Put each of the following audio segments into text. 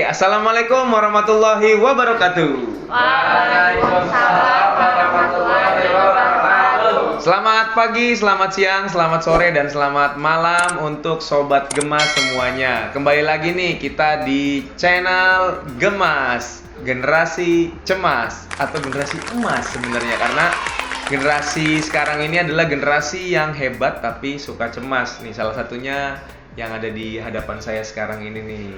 Assalamualaikum warahmatullahi wabarakatuh. Waalaikumsalam warahmatullahi wabarakatuh. Selamat pagi, selamat siang, selamat sore, dan selamat malam untuk Sobat Gemas semuanya. Kembali lagi nih kita di channel Gemas, generasi cemas atau generasi emas sebenarnya, karena generasi sekarang ini adalah generasi yang hebat tapi suka cemas. Nih salah satunya yang ada di hadapan saya sekarang ini nih.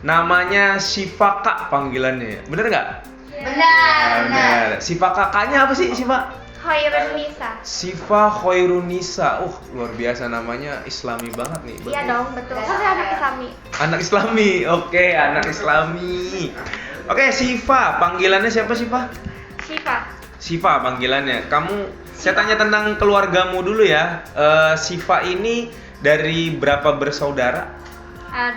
Namanya Syifa Kak panggilannya, bener nggak? Benar. Syifa kakaknya apa sih Syifa? Khairun Nisa. Syifa Khairunisa. Luar biasa namanya, Islami banget nih. Iya dong, betul. Kan saya anak Islami. Anak Islami, oke, anak Islami. Oke, Syifa, panggilannya siapa Syifa? Syifa. Syifa panggilannya. Saya tanya tentang keluargamu dulu ya. Syifa ini dari berapa bersaudara?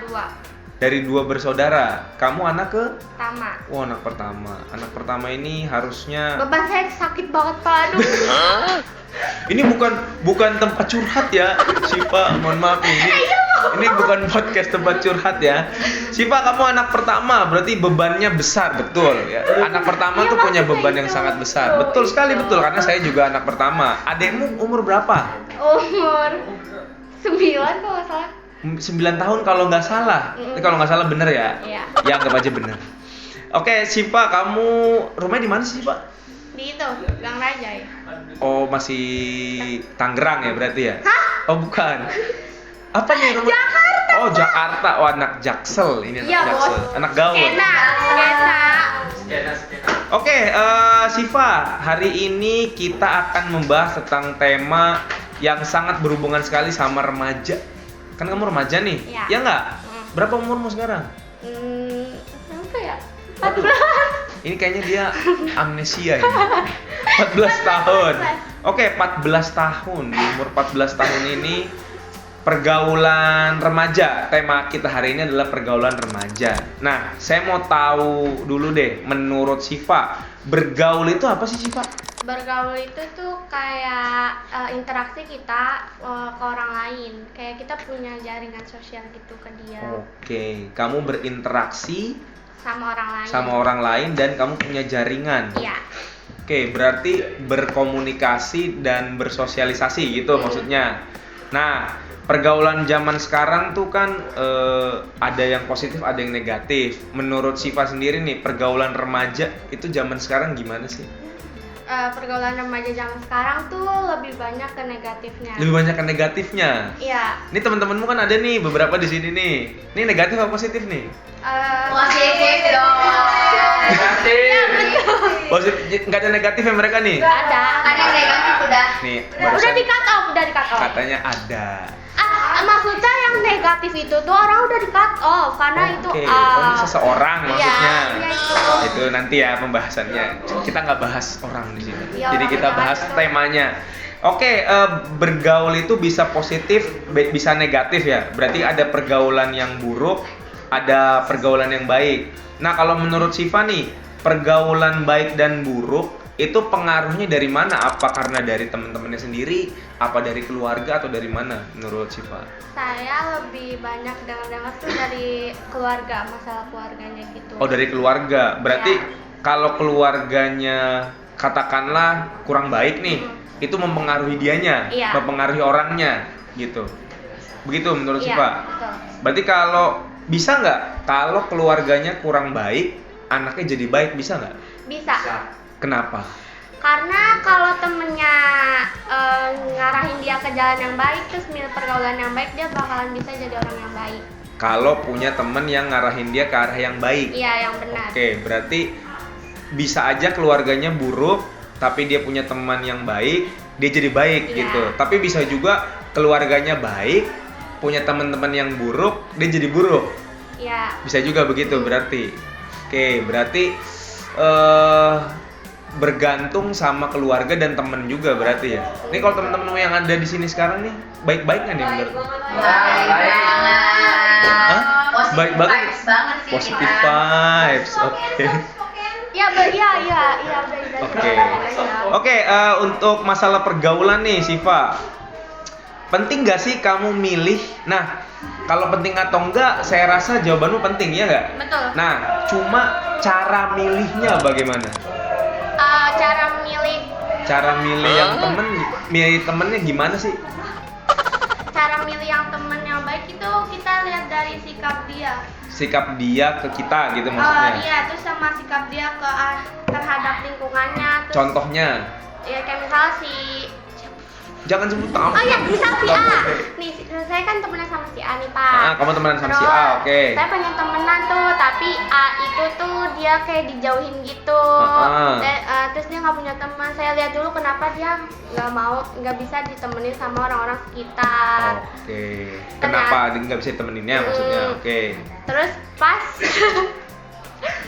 Dua. Dari 2 bersaudara. Kamu anak ke? Pertama. Oh, anak pertama. Anak pertama ini harusnya. Beban saya sakit banget, Pak. Aduh. Ini bukan tempat curhat ya, Syifa. Mohon maaf nih. Ini bukan podcast tempat curhat ya. Syifa, kamu anak pertama, berarti bebannya besar, betul ya. Anak pertama tuh punya beban yang sangat besar. Betul sekali, betul, karena saya juga anak pertama. Adekmu umur berapa? Umur 9 kalau nggak salah. 9 tahun kalau nggak salah. Kalau nggak salah bener ya? Iya. Ya, anggap aja bener. Oke, Syifa, kamu rumahnya di mana sih, Pak? Di itu, Gang Raja ya. Oh, masih Tangerang ya berarti ya? Hah? Oh, bukan. Apa nih rumah? Jakarta. Oh, Jakarta. Oh, anak Jaksel. Ini anak Iya, Jaksel. Bos. Anak gaul. Enak. Oke, Syifa, hari ini kita akan membahas tentang tema yang sangat berhubungan sekali sama remaja. Kan kamu remaja nih? Iya. Ya nggak? Berapa umurmu sekarang? Apa ya? Aduh. 14. Ini kayaknya dia amnesia ini. 14 tahun. Oke, 14 tahun. Di umur 14 tahun ini pergaulan remaja. Tema kita hari ini adalah pergaulan remaja. Nah, saya mau tahu dulu deh, menurut Syifa, bergaul itu apa sih, Syifa? Bergaul itu tuh kayak interaksi kita ke orang lain. Kayak kita punya jaringan sosial gitu ke dia. Oke, kamu berinteraksi Sama orang lain. sama orang lain dan kamu punya jaringan. Iya. Oke, berarti berkomunikasi dan bersosialisasi gitu maksudnya. Nah, pergaulan zaman sekarang tuh kan ada yang positif, ada yang negatif. Menurut Syifa sendiri nih, pergaulan remaja itu zaman sekarang gimana sih? Pergaulan remaja zaman sekarang tuh lebih banyak ke negatifnya. Lebih banyak ke negatifnya. Iya. Ini teman-temanmu kan ada nih beberapa di sini nih. Ini negatif apa positif nih? Positif dong. Positif, nggak ada negatifnya mereka nih. Ada negatif udah. Nih, Udah barusan di cut off, udah di cut off. katanya ada. Maksudnya yang negatif itu tuh orang udah di cut off karena itu Oke, oh ini seseorang maksudnya. Iya, Itu nanti ya pembahasannya. Kita nggak bahas orang di sini. Iya, Jadi kita orang bahas itu. temanya. Oke, bergaul itu bisa positif, bisa negatif ya. Berarti ada pergaulan yang buruk, ada pergaulan yang baik. Nah, kalau menurut Syifa nih, pergaulan baik dan buruk itu pengaruhnya dari mana? Apa karena dari teman-temannya sendiri, apa dari keluarga atau dari mana menurut Syifa? Saya lebih banyak dengar-dengar tuh dari keluarga, masalah keluarganya gitu. Oh, dari keluarga. Berarti Ya. kalau keluarganya katakanlah kurang baik nih, itu mempengaruhi dianya, Iya. mempengaruhi orangnya gitu. Begitu menurut Iya, Syifa? betul. Berarti kalau bisa nggak kalau keluarganya kurang baik, anaknya jadi baik, bisa nggak? Bisa. Kenapa? Karena kalau temennya ngarahin dia ke jalan yang baik, terus pergaulan yang baik, dia bakalan bisa jadi orang yang baik. Kalau punya temen yang ngarahin dia ke arah yang baik. Iya, yang benar. Oke, berarti bisa aja keluarganya buruk, tapi dia punya teman yang baik, dia jadi baik Iya. gitu. Tapi bisa juga keluarganya baik, punya teman-teman yang buruk, dia jadi buruk. Iya. Bisa juga begitu berarti. Oke, berarti bergantung sama keluarga dan temen juga berarti ya. Ini kalau temen-temen yang ada di sini sekarang nih baik-baik nggak nih menurut? Baik banget. Hah? Positive Baik banget. vibes banget sih Positive kita. vibes, oke. Ya, iya, Oke. Oke, untuk masalah pergaulan nih, Siva. Penting nggak sih kamu milih? Nah, kalau penting atau enggak, saya rasa jawabanmu penting, ya nggak? Betul. Nah, cuma cara milihnya bagaimana? Cara milih Cara milih yang milih temennya gimana sih? cara milih yang temen yang baik itu kita lihat dari sikap dia. Sikap dia ke kita gitu maksudnya? Iya, terus sama sikap dia terhadap lingkungannya. Terus, Contohnya? ya kayak misalnya si Jangan sebut nama. Oh ya, misal si Nggak A. boleh. Nih, saya kan temenan sama si A nih, Pak. Kamu temenan sama si Terus, A, oke. Saya pengen temenan tuh, tapi A itu tuh dia kayak dijauhin gitu. Terus dia nggak punya teman. Saya lihat dulu kenapa dia nggak bisa ditemenin sama orang-orang sekitar. Oke. Kenapa nggak bisa temeninnya maksudnya? Oke. Terus pas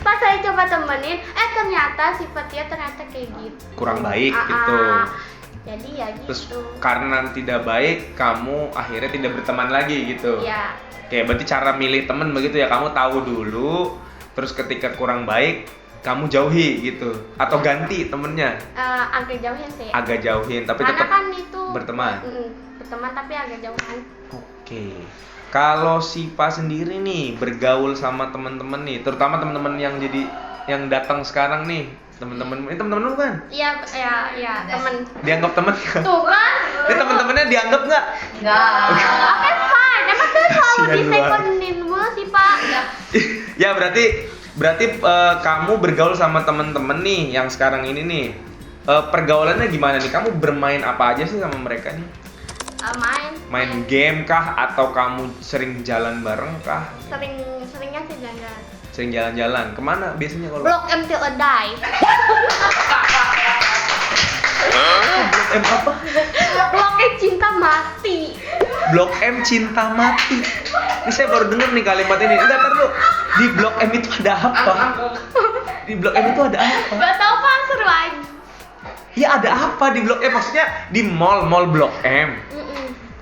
pas saya coba temenin, ternyata sifat dia ternyata kayak gitu. Kurang baik gitu. Jadi ya gitu. Terus karena tidak baik, kamu akhirnya tidak berteman lagi gitu. Iya. Oke, berarti cara milih temen begitu ya, kamu tahu dulu, terus ketika kurang baik, kamu jauhi gitu. Atau ganti temennya. Agak jauhin sih. Agak jauhin, tapi Karena tetap kan itu berteman. Berteman tapi agak jauhan. Oke. Kalau Siva sendiri nih bergaul sama temen-temen nih, terutama temen-temen yang datang sekarang nih, temen-temen ini temen-temen lu kan? Iya, temen. Dianggap temen kan? Tuh kan? Ini temen-temennya dianggap nggak? Enggak. Oke, fine. Emang saya selalu Kasian disekonin mulu sih, Pak. Ya berarti kamu bergaul sama temen-temen nih yang sekarang ini nih. Pergaulannya gimana nih? Kamu bermain apa aja sih sama mereka nih? Main game kah atau kamu sering jalan bareng kah? Seringnya sih jalan-jalan. Sering jalan-jalan. Kemana biasanya kalau? Blok M till I die. Blok M apa? Blok M cinta mati. Blok M cinta mati. Ini saya baru dengar nih kalimat ini. Enggak, ntar dulu. Di Blok M itu ada apa? Di Blok M itu ada apa? Gak tau Pak, seru aja. Ya ada apa di Blok M? Maksudnya di mall Blok M.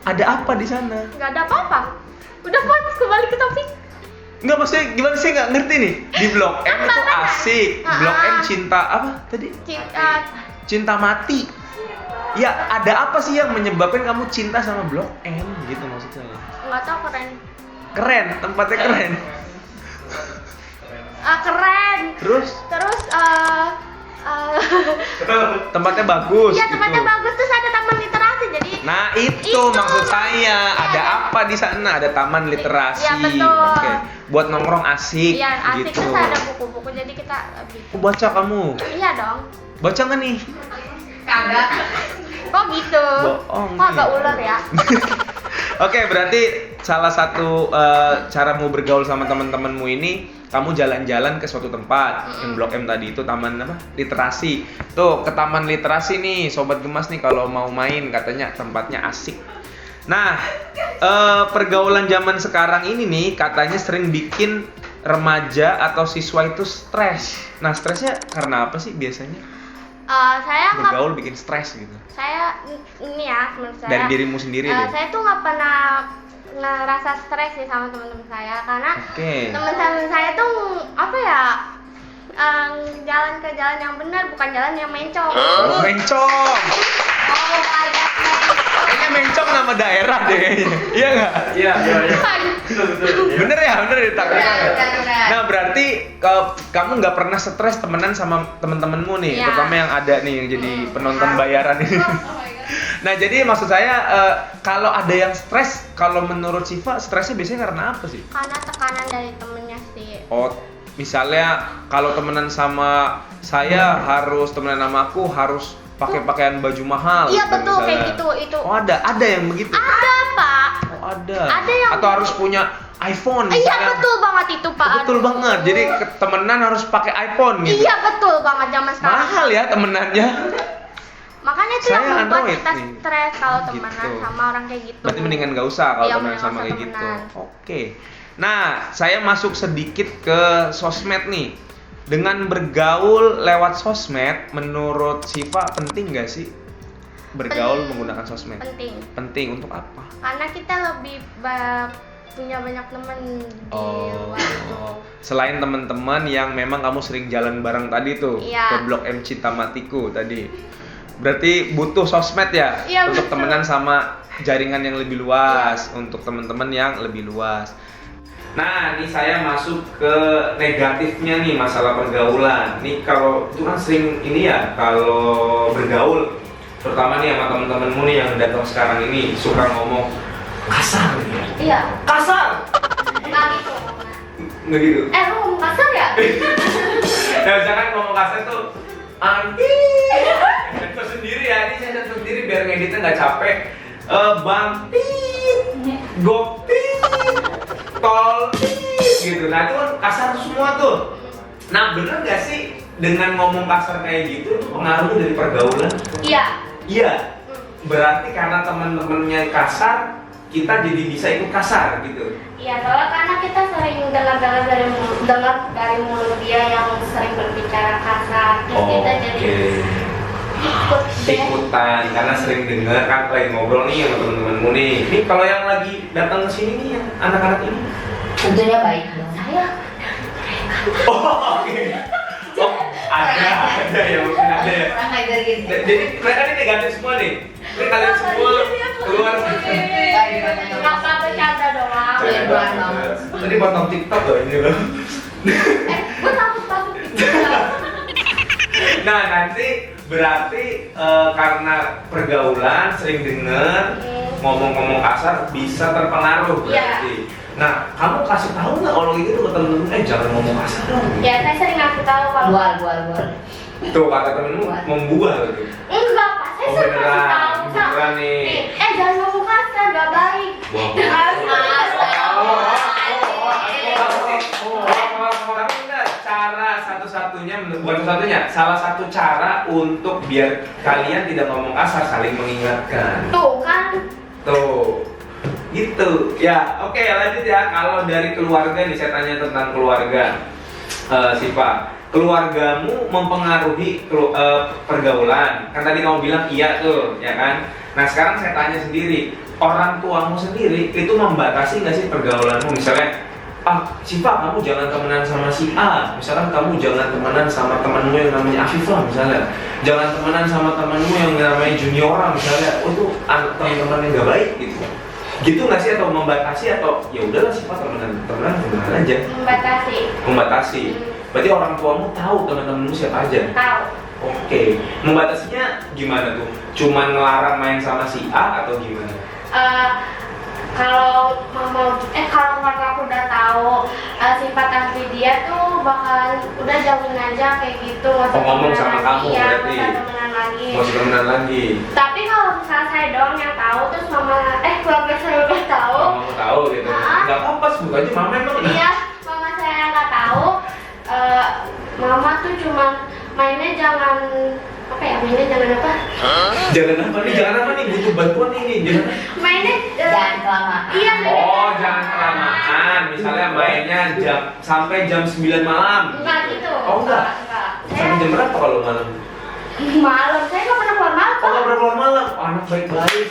Ada apa di sana? Gak ada apa-apa. Udah Pak, kembali ke topik. Enggak, maksudnya gimana sih, nggak ngerti nih. Di Blok M itu asik. Blok M cinta apa tadi? Cinta mati. Ya ada apa sih yang menyebabkan kamu cinta sama Blok M gitu maksud saya? Nggak tahu, keren. Keren, tempatnya keren. Keren. Terus tempatnya bagus. Iya, tempatnya gitu. bagus, terus ada taman literasi jadi. Nah itu maksud saya. Ada apa di sana? Ada taman literasi. Iya, betul. Oke. Buat nongkrong asik. Iya, asik, gitu. terus ada buku-buku jadi kita Oh, baca kamu? Iya dong. Baca nggak nih? Kagak. Kok gitu? Bohong Kok agak nih. ular ya? Oke, berarti salah satu caramu bergaul sama teman-temanmu ini, kamu jalan-jalan ke suatu tempat yang Blok M tadi itu taman apa? Literasi. Tuh, ke taman literasi nih, sobat gemas nih kalau mau main katanya tempatnya asik. Nah, pergaulan zaman sekarang ini nih katanya sering bikin remaja atau siswa itu stres. Nah, stresnya karena apa sih biasanya? Saya nggak. Bergaul bikin stres gitu. Saya ini ya menurut saya. Dari dirimu sendiri deh. Saya tuh nggak pernah ngerasa stres sih sama teman-teman saya karena Oke. teman-teman saya tuh apa ya, jalan ke jalan yang benar, bukan jalan yang mencong. Oh, mencong. Kayaknya mencong nama daerah deh kayaknya. Iya nggak? Iya. Bener ya tak. Benar. Nah berarti kamu nggak pernah stres temenan sama temen-temenmu nih, Iya. terutama yang ada nih yang jadi penonton bayaran ini. Nah jadi maksud saya kalau ada yang stres, kalau menurut Siva stresnya biasanya karena apa sih? Karena tekanan dari temennya sih. Oh, misalnya kalau temenan sama saya harus temenan sama aku harus pakai pakaian baju mahal. Iya gitu betul, misalnya. kayak gitu itu. Oh ada yang begitu. Ada Pak. Oh ada. Ada yang atau harus punya iPhone. Iya misalnya. betul banget itu Pak. Betul Aduh. banget. Jadi temenan harus pakai iPhone gitu. Iya betul banget zaman sekarang. Mahal ya temenannya. Makanya itu Saya yang membuat Android kita nih. stres kalau temenan Gitu. sama orang kayak gitu. Berarti mendingan nggak usah kalau Iya, temenan mending sama nggak kayak usah gitu. temenan. Oke. Nah, saya masuk sedikit ke sosmed nih. Dengan bergaul lewat sosmed, menurut Siva penting nggak sih bergaul menggunakan sosmed? Penting. Penting untuk apa? Karena kita lebih punya banyak teman di luar itu. Selain teman-teman yang memang kamu sering jalan bareng tadi tuh, Iya. ke Blok M Cintamatiku tadi. Berarti butuh sosmed ya, Iya, untuk betul. temenan sama jaringan yang lebih luas, untuk teman-teman yang lebih luas. Nah, ini saya masuk ke negatifnya nih masalah pergaulan. Nih kalau itu kan sering ini ya, kalau bergaul, terutama nih sama teman-temanmu nih yang datang sekarang ini suka ngomong kasar nih ya. Iya. Kasar. Nggak gitu. Nggak gitu. Lu ngomong kasar ya? Nah, misalkan ngomong kasar tuh anjing. Itu sendiri ya, ini saya satu sendiri biar ngeditnya nggak capek. Bang Gopit, tol gitu. Nah itu kan kasar semua tuh. Nah bener nggak sih dengan ngomong kasar kayak gitu itu pengaruh dari pergaulan? Iya. Iya. Berarti karena teman-temannya kasar, kita jadi bisa ikut kasar gitu. Iya, soalnya karena kita sering dengar dari mulut dia yang sering berbicara kasar, terus kita jadi ikut deh. Ikutan karena sering dengar kan lagi ngobrol nih sama temen-temenmu nih. Ini kalau yang lagi datang ke sini nih yang anak-anak ini. Tentunya baik dong. Saya Oh, oke. Oh, ada ya mungkin ada ya. Kurang ajar gitu. Jadi mereka ini negatif semua nih. Ini kalian semua keluar. apa bercanda doang. Tadi potong TikTok loh ini loh. Gue takut gitu. Nah nanti berarti karena pergaulan sering denger ngomong-ngomong kasar bisa terpengaruh berarti. Nah kamu kasih tahu nggak kalau gitu ke temen-temen jangan ngomong kasar dong. Ya, saya sering ngasih tahu kalau Bual. Tuh kata temenmu membual gitu. enggak, Pak. Saya Oh, sering kasih beneran. tahu. Beneran nih. Jangan ngomong kasar, nggak baik. Tapi enggak, cara satu-satunya, bukan satu-satunya, salah satu cara untuk biar kalian tidak ngomong kasar saling mengingatkan. Tuh kan. Tuh, gitu. Ya, oke lanjut ya. Kalau dari keluarga nih, saya tanya tentang keluarga, Siva. Keluargamu mempengaruhi pergaulan. Kan tadi kamu bilang iya tuh, ya kan? Nah sekarang saya tanya sendiri, orang tuamu sendiri itu membatasi nggak sih pergaulanmu? Misalnya, Siva kamu jangan temenan sama si A. Misalkan kamu jangan temenan sama temanmu yang namanya Afifah misalnya. Jangan temenan sama temanmu yang namanya Juniora misalnya. Oh itu teman-teman yang nggak baik gitu. Gitu nggak sih atau membatasi atau ya udahlah Siva temenan aja. Membatasi. Berarti orang tuamu tahu teman-temanmu siapa aja. Tahu. Oke. Membatasinya gimana tuh? Cuman ngelarang main sama si A atau gimana? Kalau keluarga aku udah tahu sifat asli dia tuh bakalan udah jauhin aja kayak gitu, nggak usah ngomong temenan sama lagi. kamu Iya, berarti. nggak usah temenan lagi. Mau temenan lagi. Tapi kalau misalnya saya doang yang tahu, terus keluarga saya udah tahu. Kamu tahu gitu. Nggak apa-apa sebut aja mama emang. Iya, mama saya nggak tahu. Mama tuh cuma mainnya jangan Jangan apa nih? Butuh bantuan ini. mainnya Jangan kelamaan. iya Jangan kelamaan. Misalnya mainnya sampai jam 9 malam. enggak gitu. Oh enggak. Saya Sampai jam berapa kalau malam? malam saya nggak pernah keluar malam. Oh nggak pernah keluar malam. Oh, anak baik-baik.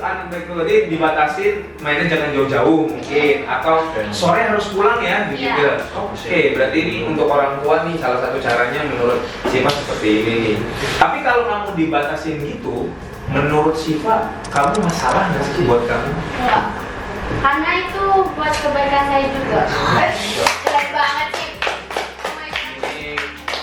Anak baik jadi dibatasin mainnya jangan jauh-jauh mungkin atau sore harus pulang ya begitu. Iya. Oke, berarti ini untuk orang tua nih salah satu caranya menurut Siva seperti ini nih. Tapi kalau kamu dibatasin gitu, menurut Siva kamu masalah nggak sih buat kamu? Enggak. Karena itu buat kebaikan saya juga. Keren banget sih. Ini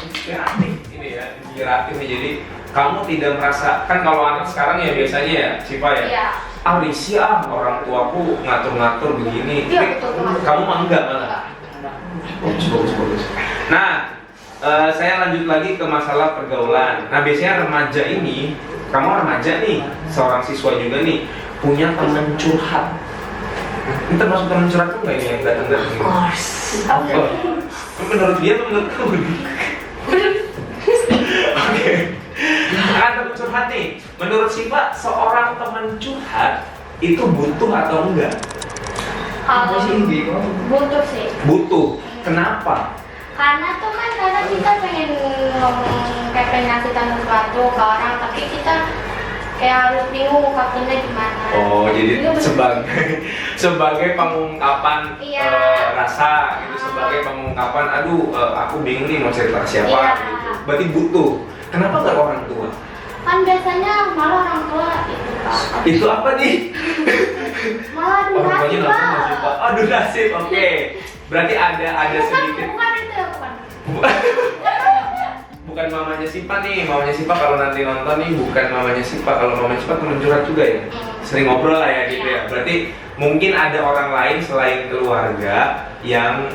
inspiratif ini ya, inspiratif nih. Jadi kamu tidak merasa, kan kalau anak sekarang ya biasanya ya Siva ya, Iya. Risih orang tuaku ngatur-ngatur begini. Iya, betul banget. Kamu mah enggak malah. Bagus. Nah, saya lanjut lagi ke masalah pergaulan. Nah, biasanya remaja ini, kamu remaja nih, seorang siswa juga nih, punya teman curhat. Ini termasuk teman curhat tuh nggak ini yang datang-datang? Of course. Oh, menurut dia atau menurut kamu? Oke. Nah, teman curhat nih. Menurut Siva, seorang teman curhat itu butuh atau enggak? Kalau butuh sih. Butuh. Kenapa? Karena tuh kan kadang kita pengen ngomong kayak pengen ngasih tahu sesuatu ke orang, tapi kita kayak harus bingung ungkapinnya gimana. Oh, jadi Itu bener. sebagai pengungkapan Iya. rasa gitu, sebagai pengungkapan aku bingung nih mau cerita ke siapa Iya. gitu. Berarti butuh. Kenapa nggak orang tua? Kan biasanya malah orang tua itu Pak. Itu apa nih? Malah Orang tuanya durasi nggak pernah sih, Pak. Pak. Aduh nasib, oke. Berarti ada sedikit. Bukan itu, bukan. Bukan mamanya Sipa nih, mamanya Sipa kalau nanti nonton nih bukan mamanya Sipa. Kalau mamanya Sipa teman curhat juga ya, sering ngobrol lah ya gitu ya. Berarti mungkin ada orang lain selain keluarga yang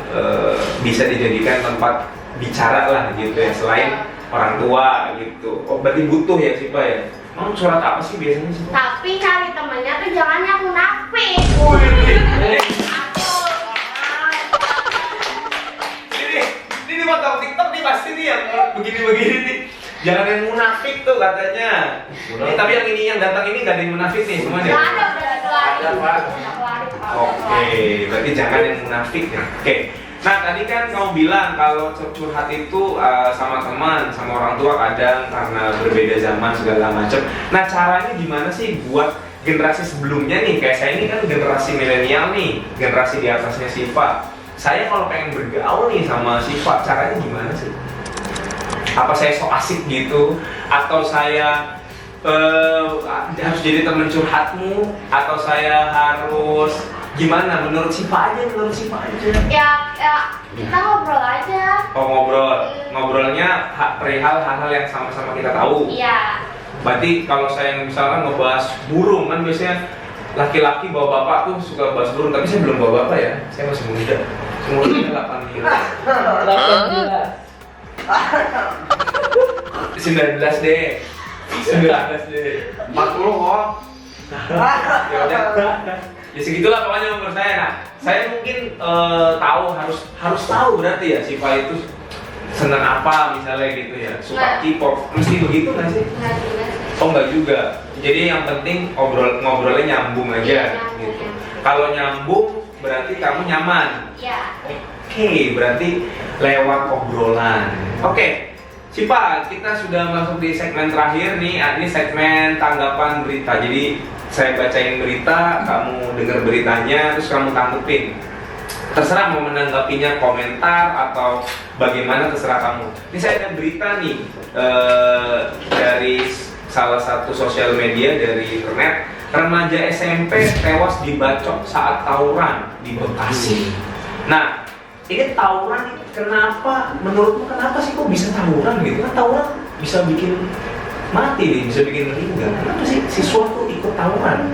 bisa dijadikan tempat bicara lah gitu ya, selain orang tua gitu. Oh berarti butuh ya Sipa ya. Emang curhat apa sih biasanya Sipa? Tapi cari temennya tuh jangan yang munafik. Ini foto TikTok nih pasti nih yang begini-begini nih. Jangan yang munafik tuh katanya. Ini tapi yang ini yang datang ini nggak ada yang munafik nih semuanya. Gak ada, udah dikeluarin. Ada, Pak. Udah keluarin, Pak. Oke, berarti jangan yang munafik ya. Oke. Nah tadi kan kamu bilang kalau curhat itu sama teman, sama orang tua kadang karena berbeda zaman segala macam. Nah caranya gimana sih buat generasi sebelumnya nih? Kayak saya ini kan generasi milenial nih, generasi di atasnya Sipa. Saya kalau pengen bergaul nih sama Sipa, caranya gimana sih? Apa saya so asik gitu? Atau saya harus jadi teman curhatmu? Atau saya harus gimana? Menurut Sipa aja, menurut Sipa aja. Ya, kita ngobrol aja. Oh ngobrolnya perihal hal-hal yang sama-sama kita tahu. Iya. Berarti kalau saya misalkan ngebahas burung kan biasanya laki-laki bawa bapak tuh suka bahas burung, tapi saya belum bawa bapak ya, saya masih muda. Umurnya 8 19 deh. 19 deh. 40 kok. Ya udah. Ya segitulah pokoknya umur saya. Nah, saya mungkin tahu harus tahu berarti ya Sipa itu senang apa misalnya gitu ya. Suka K-pop. Mesti begitu nggak sih? Enggak juga sih. Oh nggak juga. Jadi yang penting ngobrolnya nyambung aja Iya, nyambung, gitu. nyambung. Kalau nyambung berarti kamu nyaman. Iya. Oke, berarti lewat obrolan. Oke, Sipa, kita sudah masuk di segmen terakhir nih. Ini segmen tanggapan berita. Jadi saya bacain berita, kamu dengar beritanya, terus kamu tanggepin. Terserah mau menanggapinya komentar atau bagaimana, terserah kamu. Ini saya ada berita nih dari salah satu sosial media dari internet. Remaja SMP tewas dibacok saat tawuran di Bekasi. Nah, ini tawuran kenapa? Menurutmu kenapa sih kok bisa tawuran gitu? Kan tawuran bisa bikin mati nih, bisa bikin meninggal. Kenapa sih siswa tuh ikut tawuran?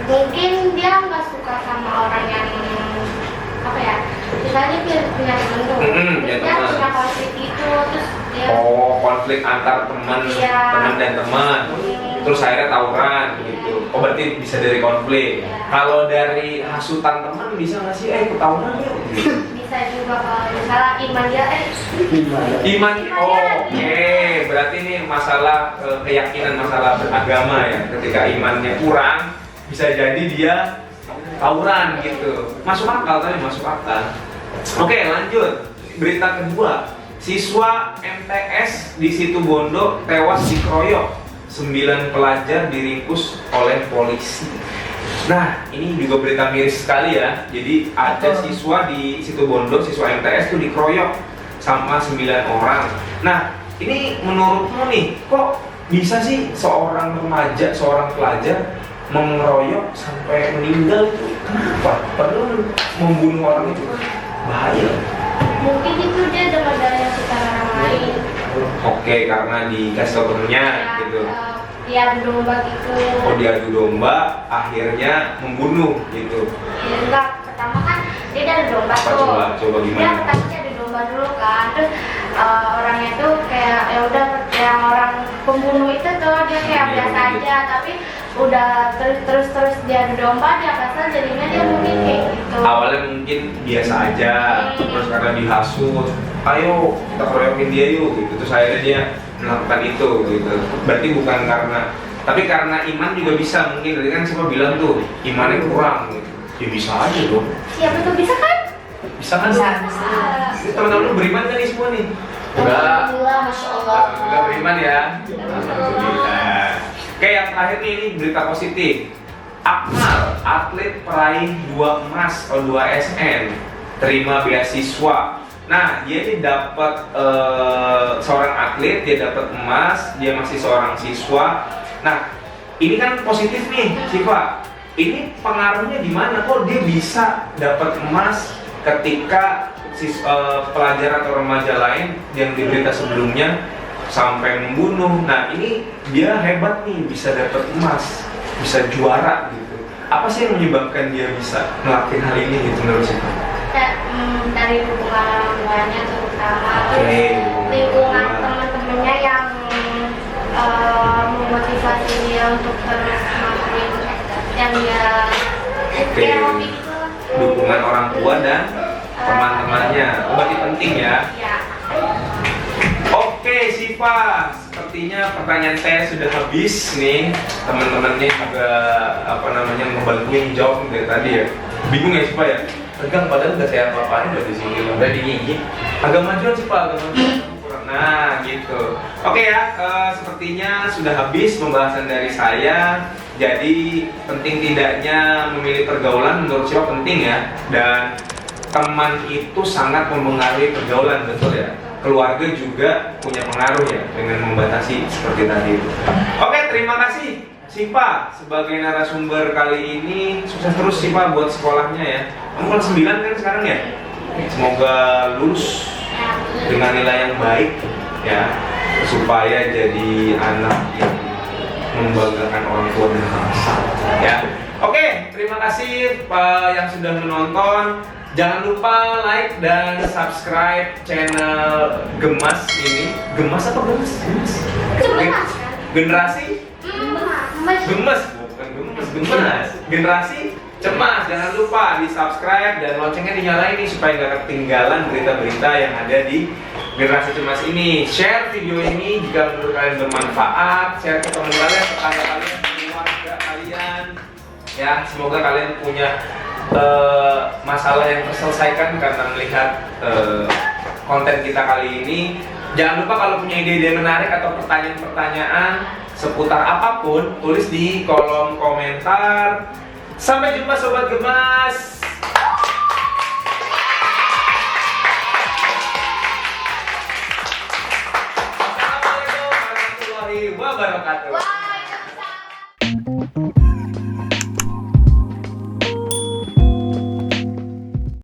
Mungkin dia nggak suka sama orang yang apa ya? Misalnya dia punya temen tuh, Ya, dia teman. punya konflik itu, terus dia Oh, konflik antar teman, Iya. teman dan teman. Terus akhirnya tawuran gitu. Oh, berarti bisa dari konflik. Iya. Kalau dari hasutan teman bisa nggak sih? Ikut tawuran yuk. Gitu. bisa juga kalau misalnya iman dia Iman, oke. Berarti ini masalah keyakinan, masalah beragama ya. Ketika imannya kurang, bisa jadi dia tawuran gitu. Masuk akal, tapi masuk akal. Oke, lanjut. Berita kedua, siswa MTS di Situbondo tewas dikeroyok. 9 pelajar diringkus oleh polisi. Nah, ini juga berita miris sekali ya. Jadi ada siswa di Situbondo, siswa MTS tuh dikeroyok sama 9 orang. Nah, ini menurutmu nih, kok bisa sih seorang remaja, seorang pelajar mengeroyok sampai meninggal itu? Kenapa? Padahal membunuh orang itu kan bahaya. mungkin itu dia dengar dari yang suka orang lain. Oke, karena dikasih tau temennya gitu. Dia adu domba gitu. Oh, diadu domba, akhirnya membunuh gitu. Ya, enggak, pertama kan dia adu domba Apa tuh. coba Dia gimana? pertama dia adu domba dulu kan, terus orangnya tuh kayak ya udah yang orang pembunuh itu tuh dia kayak Iya, biasa iya. aja, tapi udah terus dia adu domba dia kesel jadinya dia mungkin kayak gitu. Awalnya mungkin biasa aja, terus karena dihasut, ayo kita keroyokin dia yuk gitu. Terus akhirnya dia melakukan itu gitu. Berarti bukan karena, tapi karena iman juga bisa mungkin. Tadi kan siapa bilang tuh imannya kurang gitu. Ya bisa aja dong. Siapa tuh bisa kan? Bisa kan? Bisa. Ini teman-teman lu beriman kan nih semua nih? Enggak. Alhamdulillah, Masya Allah. Alhamdulillah beriman ya. Alhamdulillah. Oke, yang terakhir nih, ini berita positif. Akmal, atlet peraih 2 emas atau 2 SN, terima beasiswa. Nah, dia ini dapat seorang atlet, dia dapat emas, dia masih seorang siswa. Nah, ini kan positif nih, Siva. Ini pengaruhnya gimana? Kok dia bisa dapat emas ketika pelajar atau remaja lain yang di berita sebelumnya sampai membunuh? Nah, ini dia hebat nih, bisa dapat emas, bisa juara gitu. Apa sih yang menyebabkan dia bisa melakukan hal ini gitu menurut Siva? Dari dukungan orang tuanya terutama, Oke. terus lingkungan teman-temannya yang memotivasi dia untuk terus ngelakuin yang dia kayak hobi gitu. Dukungan orang tua dan teman-temannya berarti penting ya. Ya. Oke, Siva, sepertinya pertanyaan saya sudah habis nih. Teman-teman nih agak ngebantuin jawab dari tadi ya. Bingung ya, Siva ya? Tegang padahal udah saya apa-apain udah di sini, udah di gigi. Agak majuan sih Pak, agak majuan. Nah, gitu. Oke ya, sepertinya sudah habis pembahasan dari saya. Jadi penting tidaknya memilih pergaulan menurut Siva penting ya. Dan teman itu sangat mempengaruhi pergaulan, betul ya. Keluarga juga punya pengaruh ya dengan membatasi seperti tadi. Oke, terima kasih Siva sebagai narasumber kali ini. Sukses terus Siva buat sekolahnya ya. Kamu kelas 9 kan sekarang ya? Semoga lulus dengan nilai yang baik ya, supaya jadi anak yang membanggakan orang tua dan bangsa ya. Oke, terima kasih yang sudah menonton. Jangan lupa like dan subscribe channel Gemas ini. Gemas apa Gemas? Gemas. Generasi Gemas. Gemas, bukan Gemas, Gemas. Generasi Cemas. Jangan lupa di subscribe dan loncengnya dinyalain nih supaya nggak ketinggalan berita-berita yang ada di Generasi Cemas ini. Share video ini jika menurut kalian bermanfaat. Share ke teman kalian, tetangga kalian, keluarga kalian. Ya, semoga kalian punya masalah yang terselesaikan karena melihat konten kita kali ini. Jangan lupa kalau punya ide-ide menarik atau pertanyaan-pertanyaan seputar apapun, tulis di kolom komentar. Sampai jumpa Sobat Gemas.